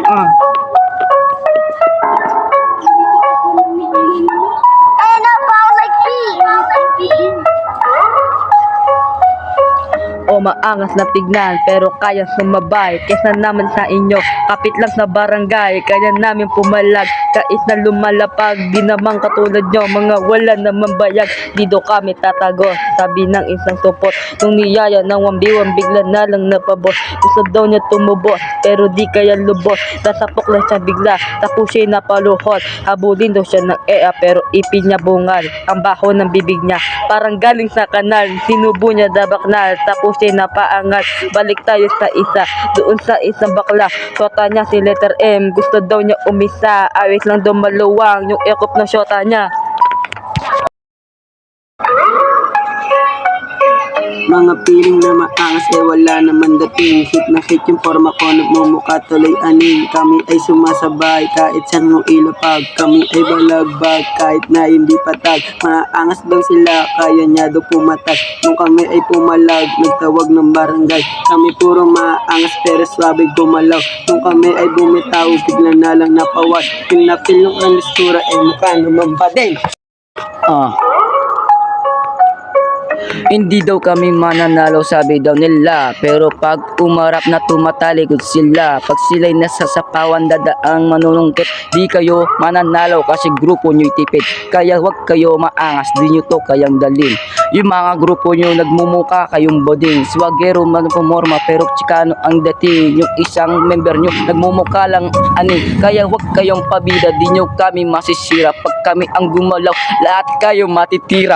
Ah. O maangas na tignan pero kaya sumabay kesa naman sa inyo kapit lang sa barangay kaya namin pumalag kais na lumalapag di naman katulad nyo mga wala naman bayag dito kami tatago sabi ng isang supot nung niyaya ng wambiwang bigla na lang napabos gusto daw niya tumubos pero di kaya lubos nasapok lang siya bigla tapos siya napaluhot habulin daw siya ng ea pero ipin niya bungal ang baho ng bibig niya parang galing sa kanal sinubo niya dabaknal tapos siya napaangat balik tayo sa isa doon sa isang bakla syota niya si letter M gusto daw niya umisa awis lang daw maluwang yung ekop na syota niya. Mga piling na maangas wala naman dating hit na hit yung forma ko nagmumukha tuloy aning kami ay sumasabay kahit saan mo ilapag kami ay balagbag kahit na hindi patag maangas daw sila kaya niya daw pumatag nung kami ay pumalag nagtawag ng barangay kami puro maangas pero swabe gumalaw nung kami ay bumitaw bigla na lang napawas pinapil yung anistura mukha naman ba din. Hindi daw kami mananalo sabi daw nila pero pag umarap na tumatalikod sila pag sila'y nasasapawan dadaang manunungkit di kayo mananalo kasi grupo nyo'y tipid kaya wag kayo maangas di nyo to kayang dalin yung mga grupo nyo nagmumuka kayong boding swagero man pumorma pero chikano ang dating yung isang member nyo nagmumuka lang ani kaya wag kayong pabida di nyo kami masisira pag kami ang gumalaw lahat kayo matitira.